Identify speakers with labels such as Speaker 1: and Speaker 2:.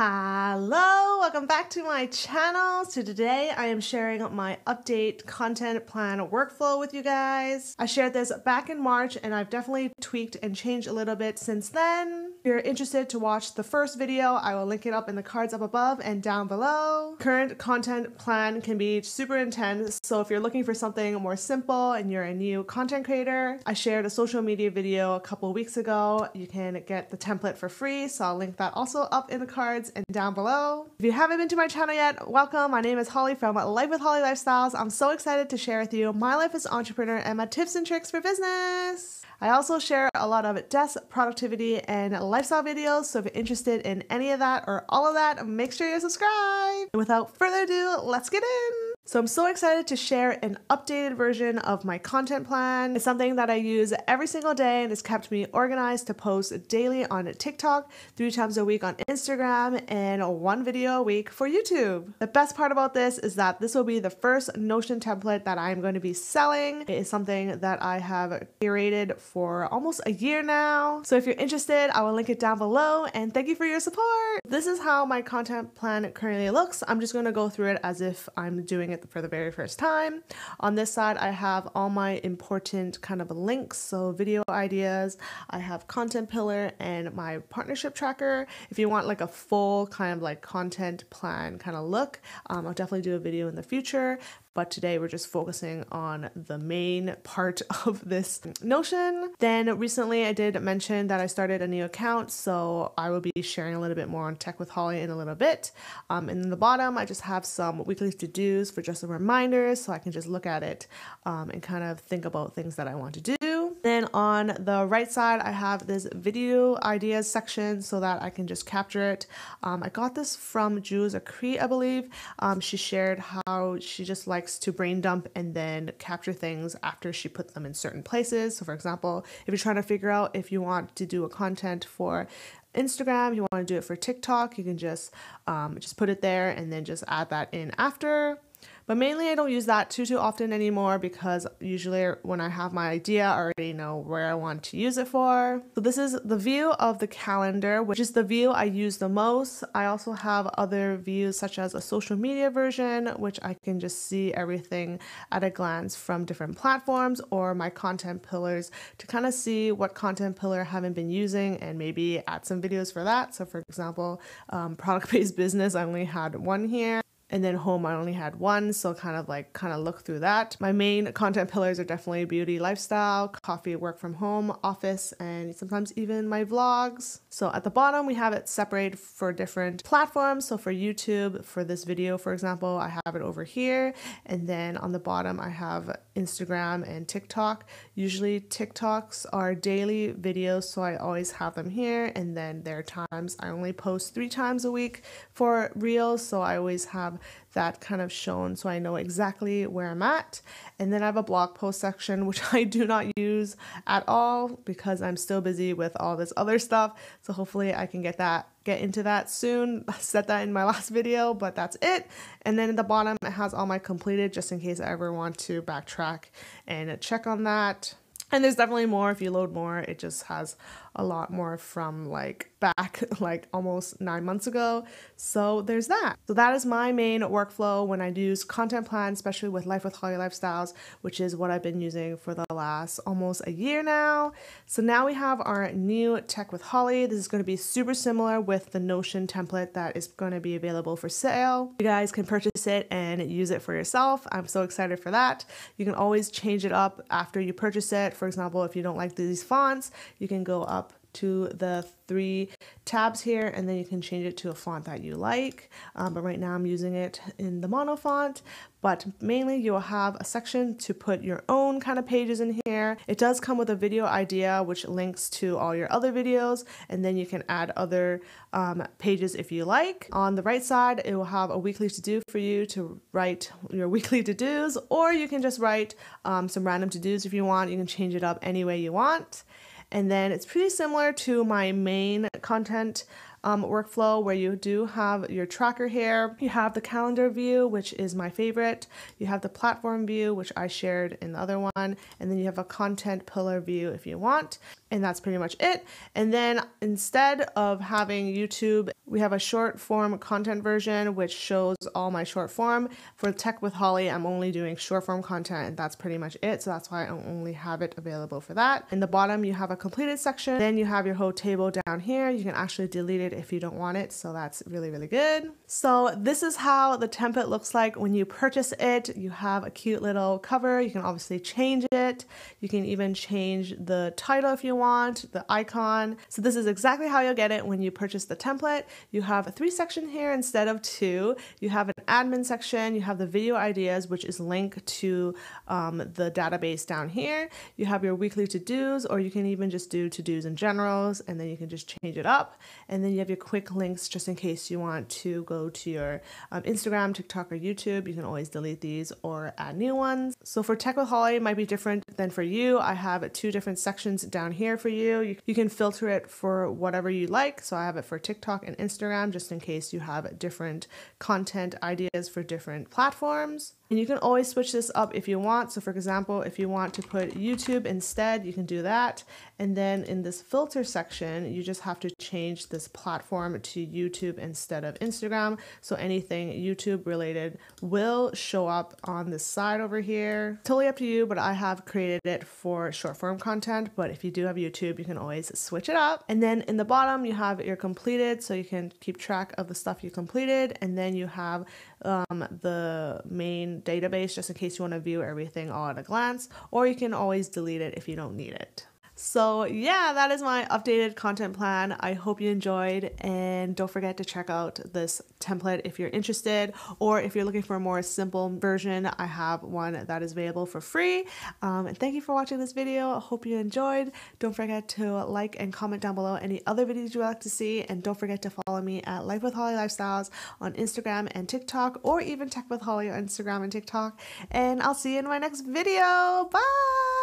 Speaker 1: Hello, welcome back to my channel. So today I am sharing my update content plan workflow with you guys. I shared this back in March and I've definitely tweaked and changed a little bit since then. If you're interested to watch the first video, I will link it up in the cards up above and down below. Current content plan can be super intense, so if you're looking for something more simple and you're a new content creator, I shared a social media video a couple weeks ago. You can get the template for free, so I'll link that also up in the cards and down below. If you haven't been to my channel yet, welcome. My name is Holly from Life with Holly Lifestyles. I'm so excited to share with you my life as an entrepreneur and my tips and tricks for business. I also share a lot of desk productivity and lifestyle videos, so if you're interested in any of that or all of that, make sure you subscribe. And without further ado, let's get in. So I'm so excited to share an updated version of my content plan. It's something that I use every single day and has kept me organized to post daily on TikTok, 3 times a week on Instagram, and 1 video a week for YouTube. The best part about this is that this will be the first Notion template that I'm going to be selling. It is something that I have curated for almost a year now. So if you're interested, I will link it down below, and thank you for your support. This is how my content plan currently looks. I'm just going to go through it as if I'm doing it for the very first time. On this side, I have all my important kind of links, so video ideas. I have content pillar and my partnership tracker. If you want like a full kind of like content plan kind of look, I'll definitely do a video in the future. But today we're just focusing on the main part of this Notion. Then recently I did mention that I started a new account, so I will be sharing a little bit more on Tech with Holly in a little bit. And in the bottom, I just have some weekly to-dos for just a reminder, so I can just look at it and kind of think about things that I want to do. Then on the right side, I have this video ideas section so that I can just capture it. I got this from Jules Acree, I believe. She shared how she just likes to brain dump and then capture things after she put them in certain places. So for example, if you're trying to figure out if you want to do a content for Instagram, you want to do it for TikTok, you can just put it there and then just add that in after. But mainly I don't use that too often anymore because usually when I have my idea, I already know where I want to use it for. So this is the view of the calendar, which is the view I use the most. I also have other views such as a social media version, which I can just see everything at a glance from different platforms, or my content pillars to kind of see what content pillar I haven't been using and maybe add some videos for that. So for example, product-based business, I only had 1 here. And then home, I only had 1, so kind of look through that. My main content pillars are definitely beauty, lifestyle, coffee, work from home, office, and sometimes even my vlogs. So at the bottom, we have it separated for different platforms. So for YouTube, for this video, for example, I have it over here. And then on the bottom, I have Instagram and TikTok. Usually TikToks are daily videos, so I always have them here. And then there are times I only post 3 times a week for Reels, so I always have that kind of shown so I know exactly where I'm at. And then I have a blog post section, which I do not use at all because I'm still busy with all this other stuff. So hopefully I can get into that soon. I said that in my last video, but that's it. And then at the bottom, it has all my completed just in case I ever want to backtrack and check on that. And there's definitely more. If you load more, it just has a lot more from back almost 9 months ago. So there's that. So that is my main workflow when I use content plan, especially with Life with Holly Lifestyles, which is what I've been using for the last almost a year now. So now we have our new Tech with Holly. This is going to be super similar with the Notion template that is going to be available for sale. You guys can purchase it and use it for yourself. I'm so excited for that. You can always change it up after you purchase it. For example, if you don't like these fonts, you can go up to the 3 tabs here and then you can change it to a font that you like. But right now I'm using it in the mono font. But mainly you will have a section to put your own kind of pages in here. It does come with a video idea which links to all your other videos, and then you can add other pages if you like. On the right side, it will have a weekly to-do for you to write your weekly to-dos, or you can just write some random to-dos if you want. You can change it up any way you want. And then it's pretty similar to my main content workflow where you do have your tracker here. You have the calendar view, which is my favorite. You have the platform view, which I shared in the other one. And then you have a content pillar view if you want. And that's pretty much it. And then instead of having YouTube, we have a short form content version, which shows all my short form. For Tech with Holly, I'm only doing short form content, and that's pretty much it. So that's why I only have it available for that. In the bottom, you have a completed section. Then you have your whole table down here. You can actually delete it if you don't want it. So that's really, really good. So this is how the template looks like when you purchase it. You have a cute little cover. You can obviously change it. You can even change the title if you want, the icon. So this is exactly how you'll get it when you purchase the template. You have 3 sections here instead of 2. You have an admin section. You have the video ideas, which is linked to the database down here. You have your weekly to-dos, or you can even just do to-dos in generals, and then you can just change it up. And then you have your quick links just in case you want to go to your Instagram, TikTok, or YouTube. You can always delete these or add new ones. So for Tech with Holly, it might be different than for you. I have 2 different sections down here for you. You can filter it for whatever you like. So I have it for TikTok and Instagram, just in case you have different content ideas for different platforms. And you can always switch this up if you want. So for example, if you want to put YouTube instead, you can do that. And then in this filter section, you just have to change this platform to YouTube instead of Instagram. So anything YouTube related will show up on this side over here. Totally up to you, but I have created it for short form content. But if you do have YouTube, you can always switch it up. And then in the bottom, you have your completed, so you can keep track of the stuff you completed. And then you have the main database, just in case you want to view everything all at a glance, or you can always delete it if you don't need it. So yeah, that is my updated content plan. I hope you enjoyed, and don't forget to check out this template if you're interested, or if you're looking for a more simple version, I have one that is available for free. And thank you for watching this video. I hope you enjoyed. Don't forget to like and comment down below any other videos you would like to see, and don't forget to follow me at Life with Holly Lifestyles on Instagram and TikTok, or even Tech with Holly on Instagram and TikTok. And I'll see you in my next video. Bye!